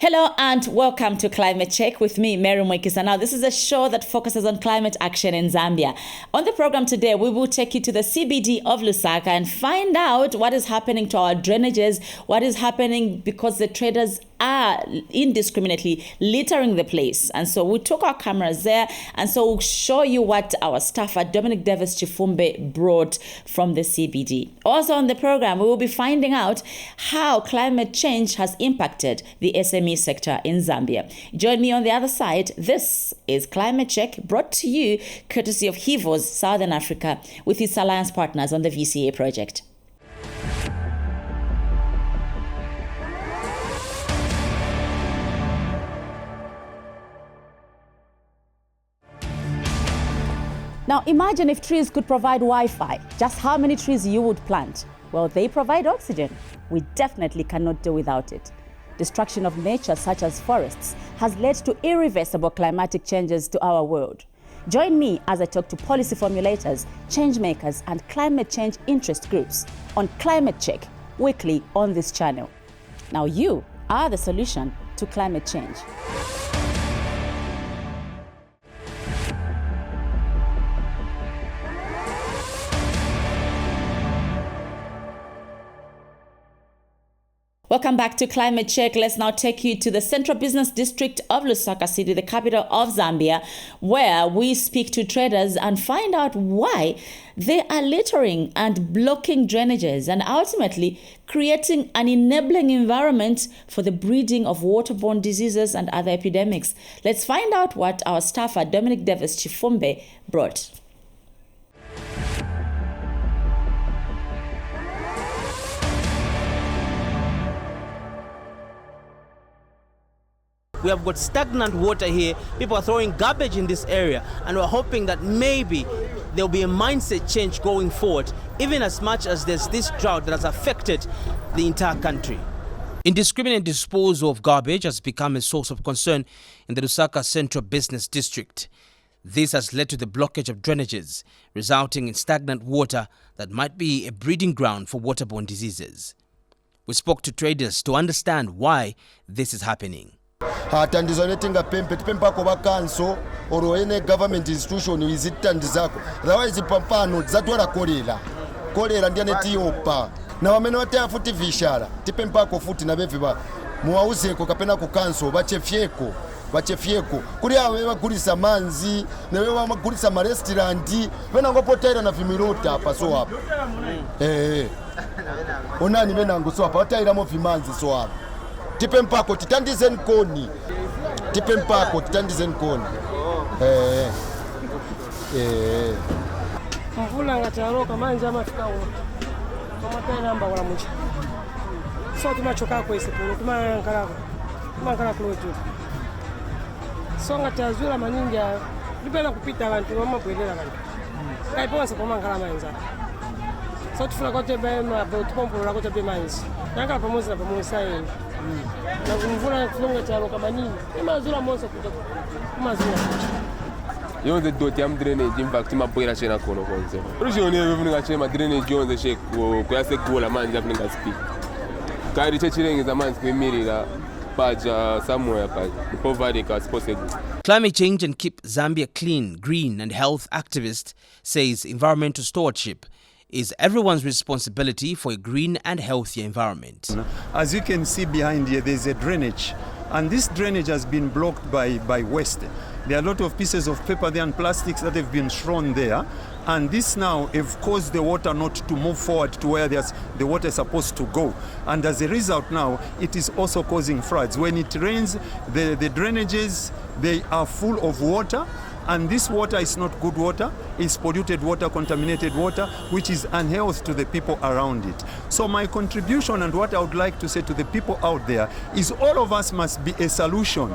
Hello and welcome to Climate Check with me, Mwiikisa. Now, this is a show that focuses on climate action in Zambia. On the program today, we will take you to the CBD of Lusaka and find out what is happening to our drainages, what is happening because the traders are indiscriminately littering the place. And so we took our cameras there, and so we'll show you what our staffer, Dominic Davis Chifumbe, brought from the CBD. Also on the program, we will be finding out how climate change has impacted the SME sector in Zambia. Join me on the other side. This is Climate Check, brought to you courtesy of HIVOS Southern Africa with its alliance partners on the VCA project. Now imagine if trees could provide Wi-Fi, just how many trees you would plant? Well, they provide oxygen. We definitely cannot do without it. Destruction of nature, such as forests, has led to irreversible climatic changes to our world. Join me as I talk to policy formulators, change makers, and climate change interest groups on Climate Check, weekly on this channel. Now you are the solution to climate change. Welcome back to Climate Check. Let's now take you to the Central Business District of Lusaka City, the capital of Zambia, where we speak to traders and find out why they are littering and blocking drainages and ultimately creating an enabling environment for the breeding of waterborne diseases and other epidemics. Let's find out what our staffer, Dominic Davis Chifumbe, brought. We have got stagnant water here. People are throwing garbage in this area, and we're hoping that maybe there'll be a mindset change going forward, even as much as there's this drought that has affected the entire country. Indiscriminate disposal of garbage has become a source of concern in the Lusaka Central Business District. This has led to the blockage of drainages, resulting in stagnant water that might be a breeding ground for waterborne diseases. We spoke to traders to understand why this is happening. Hatandizonetinga pempa ko bakanso oro ene government institution izitandizako otherwise pampano zatwala kolera ndiane tiopa na wamene watea futi vishara tipempa ko futi na beviba muwauzeko kapena ku kanso bachefyeko kuri awe bagulisa manzi newe bagulisa ma restaurant bena ngopotera na vimirota apa so hapa onani bena ngoso hapa wataira mo vimanzi so hapa tipempako titandizen koni mvula ngataroka manje amafika wote kama tena namba wala mwisho so tumachoka kwa isipuru tumankala kulojo so ngatazula manyinja libena kupita abantu bamabwelera abantu kaiponse komankala manza so tufuna kote bema tupompola kote be manzi nanga pamoja na pamoja saini na kumvula kufunga chalo kama nini imazula monso kuja kumazula yonze doti am drainage impact mapoira chena kono konse rushoni evuninga chema drainage yonze sheko kuyase gola manje afuninga speak kari chechirenge zamanzi kwemirira paja somewhere pa poverty as possible. Climate change and keep Zambia clean, green and health activist says environmental stewardship is everyone's responsibility for a green and healthier environment. As you can see behind here, there's a drainage, and this drainage has been blocked by waste. There are a lot of pieces of paper there and plastics that have been thrown there, and this now have caused the water not to move forward to where the water is supposed to go. And as a result now, it is also causing floods. When it rains, the drainages, they are full of water, and this water is not good water, it's polluted water, contaminated water, which is unhealthy to the people around it. So my contribution and what I would like to say to the people out there is all of us must be a solution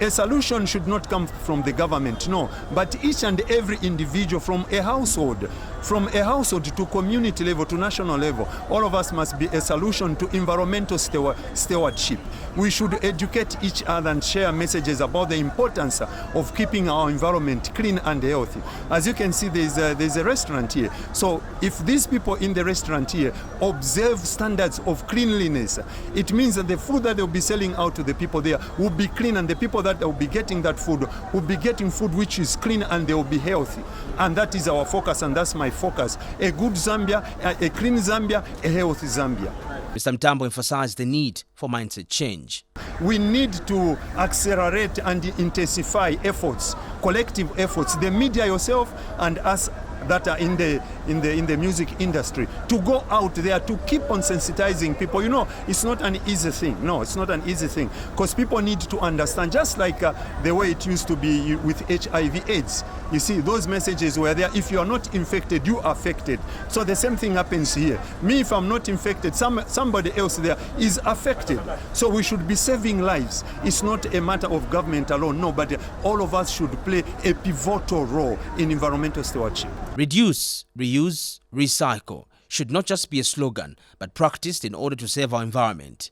A solution should not come from the government, no, but each and every individual from a household to community level to national level, all of us must be a solution to environmental stewardship. We should educate each other and share messages about the importance of keeping our environment clean and healthy. As you can see, there's a restaurant here. So if these people in the restaurant here observe standards of cleanliness, it means that the food that they'll be selling out to the people there will be clean, and the people that will be getting that food will be getting food which is clean and they will be healthy. And that is our focus, and that's my focus. A good Zambia, a clean Zambia, a healthy Zambia. Mr. Mtambo emphasized the need for mindset change. We need to accelerate and intensify efforts, collective efforts, the media yourself and us that are in the music industry, to go out there to keep on sensitizing people. You know, it's not an easy thing. No, it's not an easy thing, because people need to understand, just like the way it used to be with HIV/AIDS. You see, those messages were there. If you are not infected, you are affected. So the same thing happens here. Me, if I'm not infected, somebody else there is affected. So we should be saving lives. It's not a matter of government alone, no, but all of us should play a pivotal role in environmental stewardship. Reduce, reuse, recycle should not just be a slogan, but practiced in order to save our environment.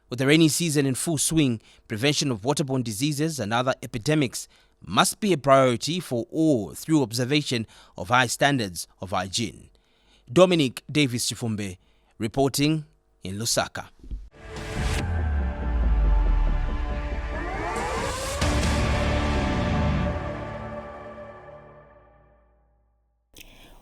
With the rainy season in full swing, prevention of waterborne diseases and other epidemics must be a priority for all through observation of high standards of hygiene. Dominic Davis Chifumbe, reporting in Lusaka.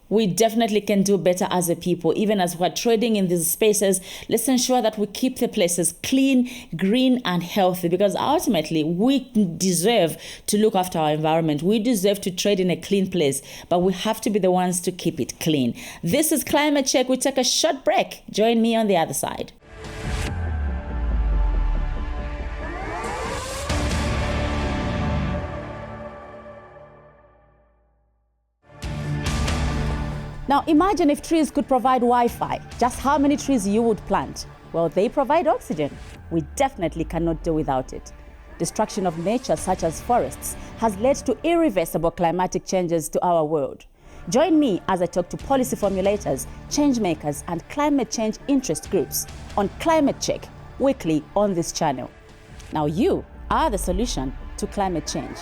We definitely can do better as a people. Even as we're trading in these spaces, let's ensure that we keep the places clean, green, and healthy, because ultimately we deserve to look after our environment. We deserve to trade in a clean place, but we have to be the ones to keep it clean. This is Climate Check. We take a short break. Join me on the other side. Now imagine if trees could provide Wi-Fi, just how many trees you would plant? Well, they provide oxygen. We definitely cannot do without it. Destruction of nature, such as forests, has led to irreversible climatic changes to our world. Join me as I talk to policy formulators, change makers, and climate change interest groups on Climate Check, weekly on this channel. Now you are the solution to climate change.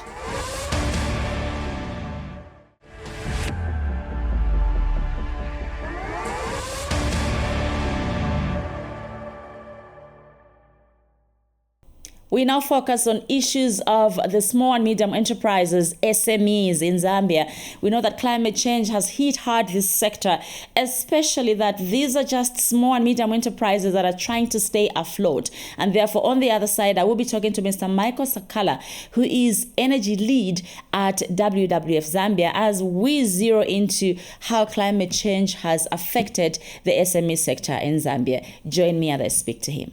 We now focus on issues of the small and medium enterprises, SMEs in Zambia. We know that climate change has hit hard this sector, especially that these are just small and medium enterprises that are trying to stay afloat. And therefore, on the other side, I will be talking to Mr. Mwiikisa Sakala, who is energy lead at WWF Zambia, as we zero into how climate change has affected the SME sector in Zambia. Join me as I speak to him.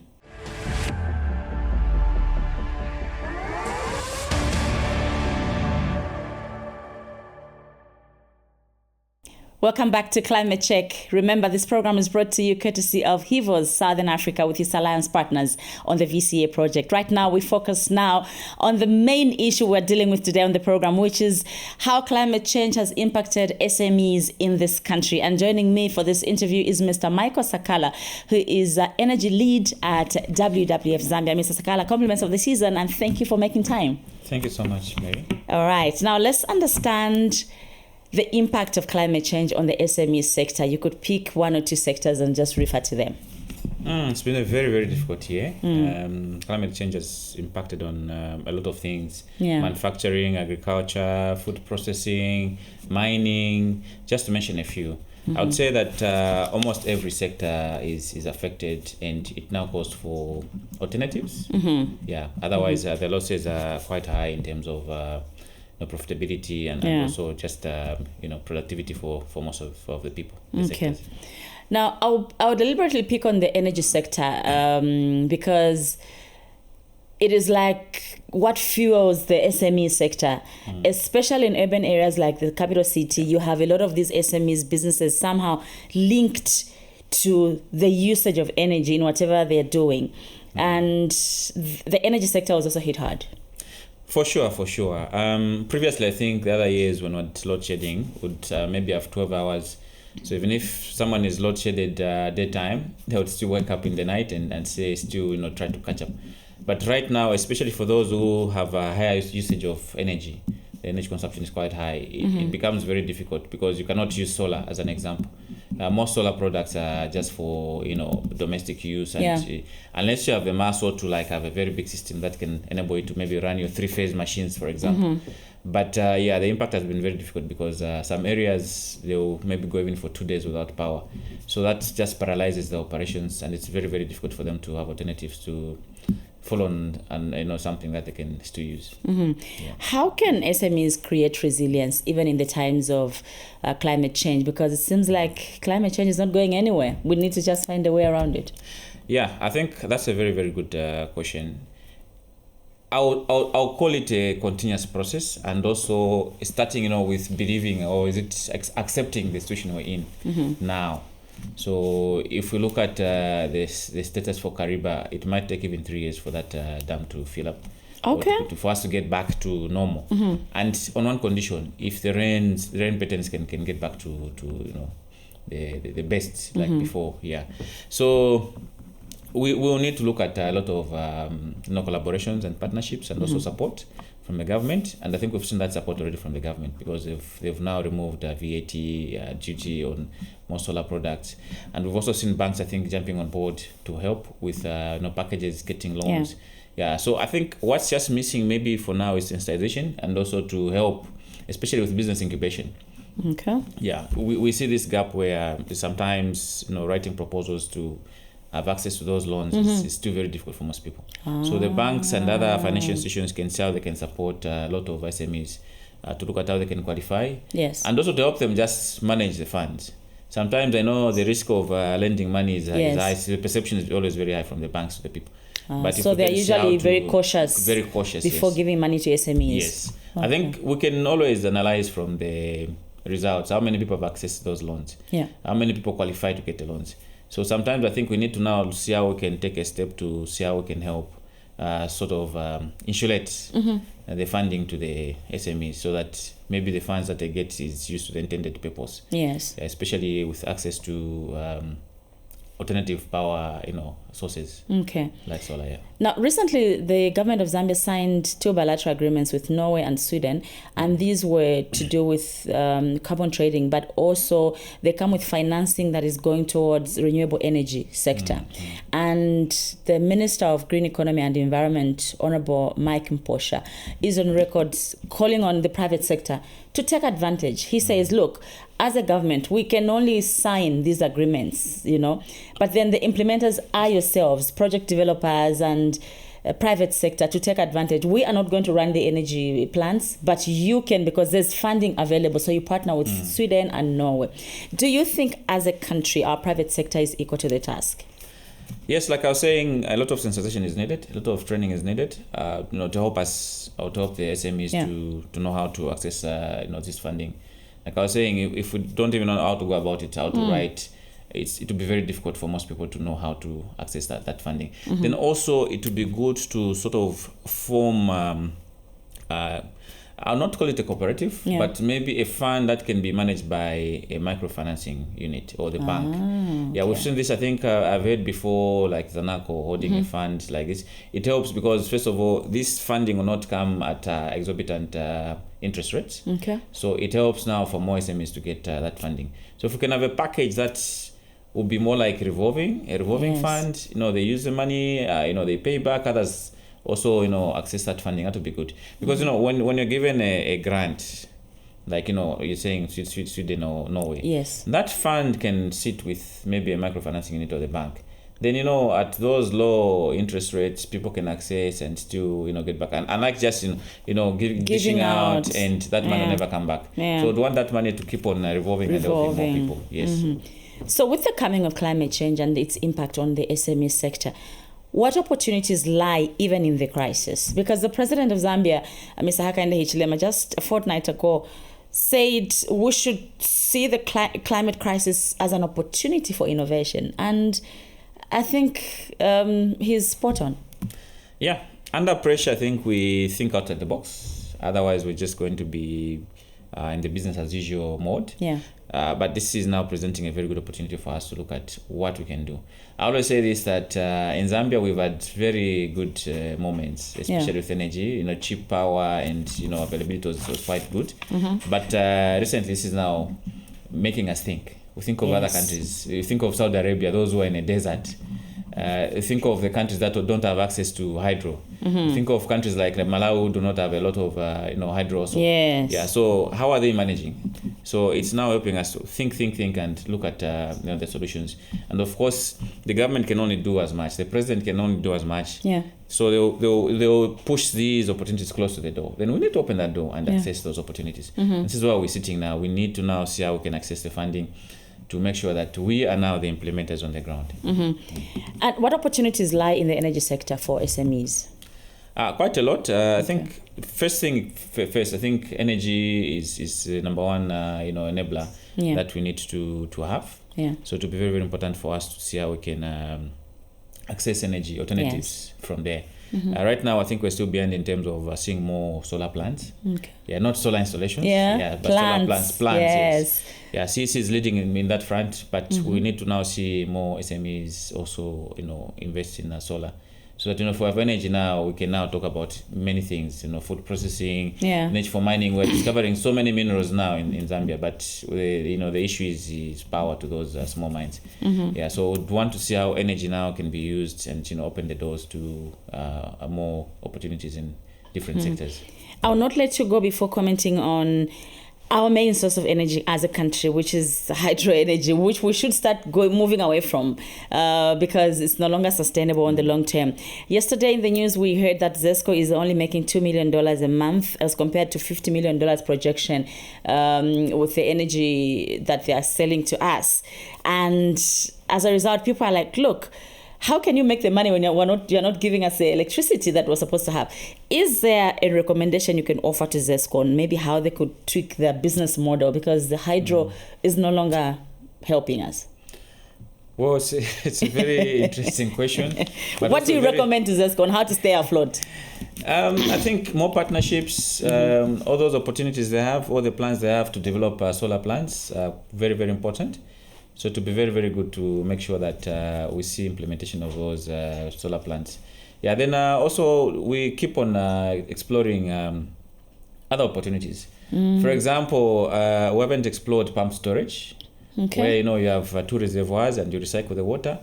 Welcome back to Climate Check. Remember, this program is brought to you courtesy of HIVOS Southern Africa with its alliance partners on the VCA project. Right now, we focus now on the main issue we're dealing with today on the program, which is how climate change has impacted SMEs in this country. And joining me for this interview is Mr. Mwiikisa Sakala, who is energy lead at WWF Zambia. Mr. Sakala, compliments of the season, and thank you for making time. Thank you so much, Mary. All right. Now, let's understand the impact of climate change on the SME sector. You could pick one or two sectors and just refer to them. It's been a very, very difficult year. Climate change has impacted on a lot of things. Manufacturing, agriculture, food processing, mining, just to mention a few. I would say that almost every sector is affected, and it now calls for alternatives. Otherwise, the losses are quite high in terms of profitability and also just productivity for most of the people. Okay. Now, I'll deliberately pick on the energy sector because it is like what fuels the SME sector, especially in urban areas like the capital city. You have a lot of these SMEs businesses somehow linked to the usage of energy in whatever they're doing. And the energy sector was also hit hard. For sure. Previously, I think the other years when we had load shedding would maybe have 12 hours. So even if someone is load shedded daytime, they would still wake up in the night and say still try to catch up. But right now, especially for those who have a higher usage of energy, the energy consumption is quite high. It becomes very difficult because you cannot use solar as an example. Most solar products are just for domestic use, and unless you have a muscle to have a very big system that can enable you to maybe run your 3-phase machines, for example. But the impact has been very difficult because some areas they will maybe go even for 2 days without power. So that just paralyzes the operations, and it's very, very difficult for them to have alternatives to fall on and something that they can still use. How can SMEs create resilience even in the times of climate change? Because it seems like climate change is not going anywhere. We need to just find a way around it. Yeah, I think that's a very, very good question. I'll call it a continuous process, and also starting with believing, or is it accepting the situation we're in now. So if we look at the status for Kariba, it might take even 3 years for that dam to fill up. Okay. For us to get back to normal. And on one condition, if the rain patterns can get back to the best like before. Yeah. So we will need to look at a lot of collaborations and partnerships, and also support from the government. And I think we've seen that support already from the government, because they've now removed VAT duty on most solar products. And we've also seen banks, I think, jumping on board to help with packages, getting loans. Yeah, so I think what's just missing maybe for now is sensitization, and also to help, especially with business incubation. Okay. Yeah, we see this gap where sometimes writing proposals to have access to those loans is still very difficult for most people. So the banks and other financial institutions can see how they can support a lot of SMEs to look at how they can qualify. Yes. And also to help them just manage the funds. Sometimes I know the risk of lending money is high. So the perception is always very high from the banks to the people. But so they're usually very cautious before giving money to SMEs. Yes. Okay. I think we can always analyze from the results how many people have access to those loans. Yeah. How many people qualify to get the loans. So sometimes I think we need to now see how we can take a step to see how we can help insulate the funding to the SMEs, so that maybe the funds that they get is used to the intended purpose. Yes. Especially with access to alternative power, sources. Okay. Like solar. Yeah. Now, recently, the government of Zambia signed 2 bilateral agreements with Norway and Sweden, and these were to do with carbon trading, but also they come with financing that is going towards renewable energy sector. And the Minister of Green Economy and Environment, Honorable Mwiikisa, is on record calling on the private sector to take advantage. He says, look, as a government, we can only sign these agreements, but then the implementers are yourselves, project developers and private sector, to take advantage. We are not going to run the energy plants, but you can, because there's funding available. So you partner with Sweden and Norway. Do you think as a country, our private sector is equal to the task? Yes, like I was saying, a lot of sensitization is needed, a lot of training is needed, to help us, or to help the SMEs to know how to access, this funding. Like I was saying, if we don't even know how to go about it, how to write, it will be very difficult for most people to know how to access that funding. Then also, it would be good to sort of form, I'll not call it a cooperative, but maybe a fund that can be managed by a microfinancing unit or the bank. We've seen this. I think I've heard before, like Zanaco holding a fund like this. It helps because, first of all, this funding will not come at exorbitant interest rates. Okay. So it helps now for more SMEs to get that funding. So if we can have a package that will be more like a revolving fund, they use the money, they pay back, others also, access that funding, that would be good. Because, when you're given a grant, like, you're saying Sweden or Norway, yes, that fund can sit with maybe a microfinancing unit or the bank. Then, at those low interest rates, people can access and still, get back. And unlike just, giving out, and that money will never come back. Yeah. So we'd want that money to keep on revolving and helping more people. Yes. So with the coming of climate change and its impact on the SME sector, what opportunities lie even in the crisis? Because the president of Zambia, Mr. Hakainde Hichilema, just a fortnight ago said we should see the climate crisis as an opportunity for innovation. And I think he's spot on. Yeah, Under pressure, I think we think out of the box. Otherwise, we're just going to be in the business as usual mode. Yeah. But this is now presenting a very good opportunity for us to look at what we can do. I always say this, that in Zambia we've had very good moments, especially with energy. Cheap power and availability was quite good. But recently, this is now making us think. We think of other countries. We think of Saudi Arabia, those who are in a desert. Think of the countries that don't have access to hydro. Think of countries like Malawi who do not have a lot of hydro also. Yes. Yeah. So how are they managing? So it's now helping us to think, and look at the solutions. And of course, the government can only do as much. The president can only do as much. Yeah. So they'll push these opportunities close to the door. Then we need to open that door and access those opportunities. This is where we're sitting now. We need to now see how we can access the funding to make sure that we are now the implementers on the ground. And what opportunities lie in the energy sector for SMEs? Quite a lot. I think first, I think energy is the number one enabler that we need to have. Yeah. So it will be very, very important for us to see how we can access energy alternatives from there. Right now, I think we're still behind in terms of seeing more solar plants. Okay. Yeah, not solar installations. Yeah, but solar plants. Yes. Yeah, CEC is leading in that front, but we need to now see more SMEs also, invest in solar. So that, if we have energy now, we can now talk about many things, food processing, energy for mining. We're discovering so many minerals now in Zambia, but the issue is power to those small mines. Yeah, so we'd want to see how energy now can be used and, open the doors to more opportunities in different sectors. I'll not let you go before commenting on our main source of energy as a country, which is hydro energy, which we should start moving away from because it's no longer sustainable in the long term. Yesterday in the news, we heard that ZESCO is only making $2 million a month as compared to $50 million projection with the energy that they are selling to us. And as a result, people are like, look, how can you make the money when you're not giving us the electricity that we're supposed to have? Is there a recommendation you can offer to ZESCO on maybe how they could tweak their business model, because the hydro is no longer helping us? Well, it's a very interesting question. But what do you recommend to ZESCO on how to stay afloat? I think more partnerships, all those opportunities they have, all the plans they have to develop solar plants are very, very important. So to be very, very good to make sure that we see implementation of those solar plants. Yeah, then also we keep on exploring other opportunities. For example, we haven't explored pump storage, where you have 2 reservoirs and you recycle the water.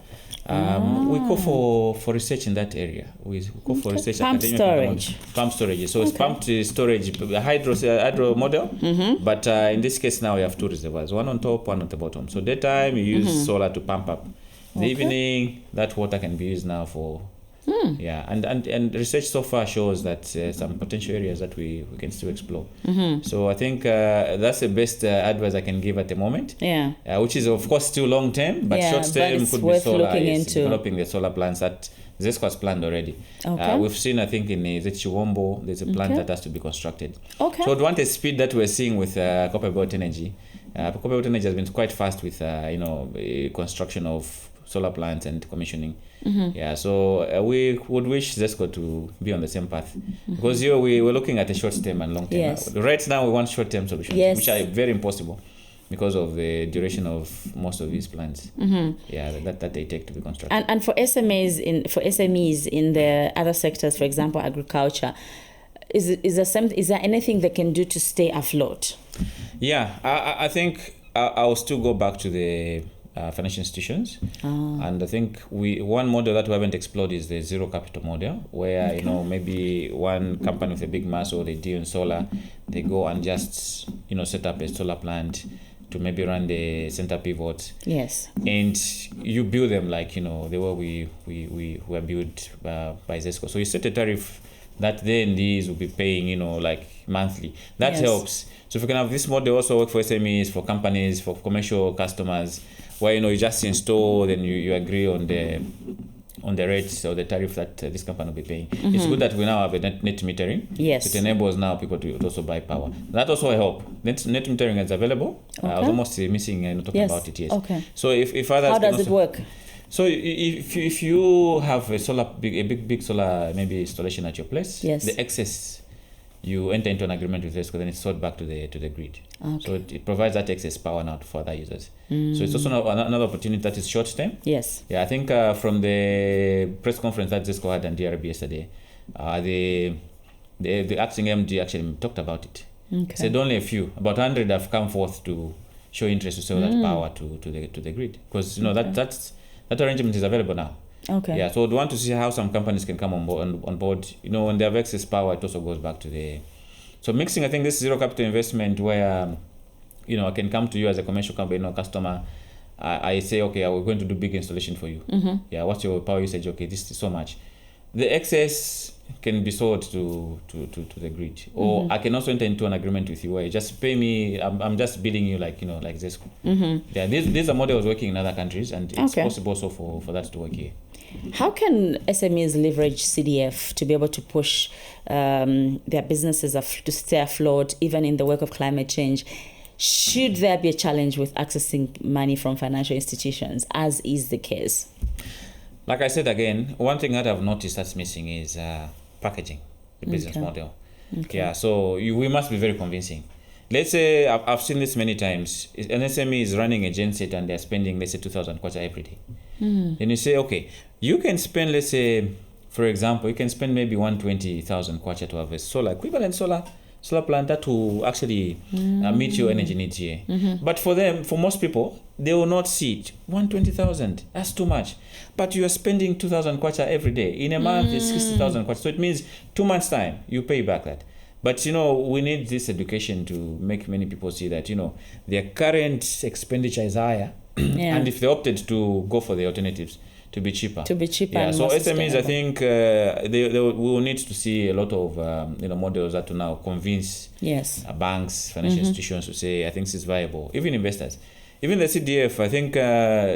We go for research in that area. We go for research. Pump storage. Pump storage. So it's pumped storage, a hydro model. But in this case now we have 2 reservoirs, one on top, one at the bottom. So daytime you use solar to pump up. In the evening, that water can be used now for. Yeah, and research so far shows that some potential areas that we can still explore. So I think that's the best advice I can give at the moment. Yeah. Which is of course still long term, but short term could be solar. Developing the solar plants that ZESCO has planned already. We've seen, I think, in Chiwombo, there's a plant that has to be constructed. So we want a speed that we're seeing with Copper Belt Energy. Copper Belt Energy has been quite fast with construction of solar plants and commissioning. Yeah, so we would wish ZESCO to be on the same path, because here we're looking at a short term and long term. Right now we want short term solutions, which are very impossible because of the duration of most of these plants. That they take to be constructed. And for SMEs in the other sectors, for example agriculture, is there anything they can do to stay afloat? I think I'll still go back to the financial institutions, and I think one model that we haven't explored is the zero capital model, where maybe one company with a big mass, or they deal in solar, they go and just set up a solar plant to maybe run the center pivot. Yes. And you build them like the way we were built by ZESCO. So you set a tariff that then these will be paying like monthly. That helps. So if we can have this model also work for SMEs, for companies, for commercial customers, where you just install, then you agree on the rates or the tariff that this company will be paying. It's good that we now have a net metering. Yes. It enables now people to also buy power. That also help. Net metering is available. I was almost missing talking about it. Yes. Okay. So if others, how does it work? So if you have a big solar maybe installation at your place, yes, the excess, you enter into an agreement with this, because then it's sold back to the grid. Okay. So it provides that excess power now for other users. So it's also another opportunity that is short term. Yes. Yeah, I think from the press conference that Zesco had and DRB yesterday, the acting MD actually talked about it. Okay. Said only a few, about 100 have come forth to show interest to sell that power to the grid, because that arrangement is available now. Okay. Yeah, so we want to see how some companies can come on board. When they have excess power, it also goes back to the. So mixing, I think this zero capital investment where, I can come to you as a commercial company, customer. I say, okay, we're going to do big installation for you. Yeah, what's your power usage? Okay, this is so much. The excess can be sold to the grid, or I can also enter into an agreement with you where you just pay me. I'm just billing you like Zesco. Yeah, these are models working in other countries, and it's possible also for that to work here. How can SMEs leverage CDF to be able to push their businesses to stay afloat, even in the wake of climate change? Should there be a challenge with accessing money from financial institutions, as is the case? Like I said again, one thing that I've noticed that's missing is packaging, the business model. Okay. Yeah, so we must be very convincing. Let's say, I've seen this many times, an SME is running a genset and they're spending, let's say, 2,000 kwacha every day. Then you say, okay, you can spend, let's say, for example, you can spend maybe 120,000 kwacha to have a equivalent solar plant that will actually meet your energy needs here. But for most people, they will not see it. 120,000, that's too much. But you are spending 2,000 kwacha every day. In a month, it's 60,000 kwacha. So it means 2 months' time, you pay back that. But, we need this education to make many people see that, their current expenditure is higher. And if they opted to go for the alternatives, to be cheaper. Yeah, so SMEs, I think we will need to see a lot of models that will now convince banks, financial institutions to say, I think this is viable. Even investors. Even the CDF, I think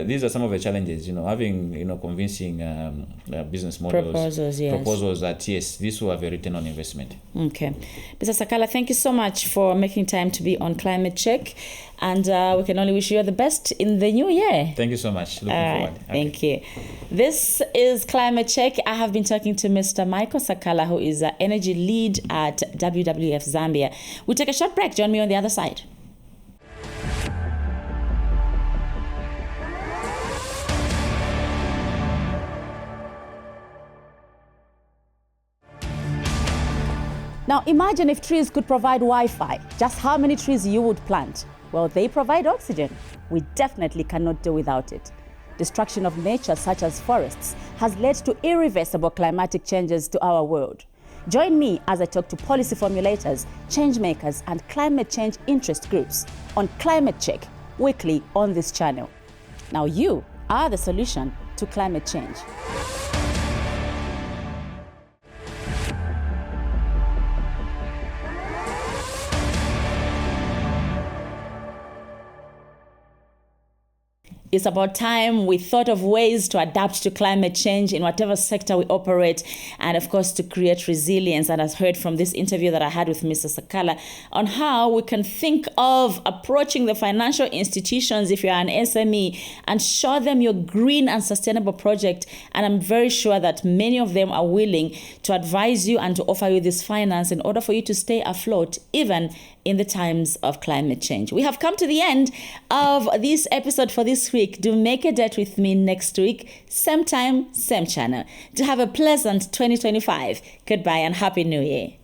these are some of the challenges, having, convincing business models, proposals that, yes, this will have a return on investment. Okay. Mr. Sakala, thank you so much for making time to be on Climate Check. And we can only wish you the best in the new year. Thank you so much. Looking forward. Okay. Thank you. This is Climate Check. I have been talking to Mr. Michael Sakala, who is an energy lead at WWF Zambia. We'll take a short break. Join me on the other side. Now imagine if trees could provide Wi-Fi, just how many trees you would plant? Well, they provide oxygen. We definitely cannot do without it. Destruction of nature, such as forests, has led to irreversible climatic changes to our world. Join me as I talk to policy formulators, change makers, and climate change interest groups on Climate Check, weekly on this channel. Now you are the solution to climate change. It's about time we thought of ways to adapt to climate change in whatever sector we operate, and of course to create resilience. And I've heard from this interview that I had with Mr. Sakala on how we can think of approaching the financial institutions if you're an SME and show them your green and sustainable project. And I'm very sure that many of them are willing to advise you and to offer you this finance in order for you to stay afloat, even in the times of climate change. We have come to the end of this episode for this week. Do make a date with me next week, same time, same channel. To have a pleasant 2025. Goodbye and Happy New Year.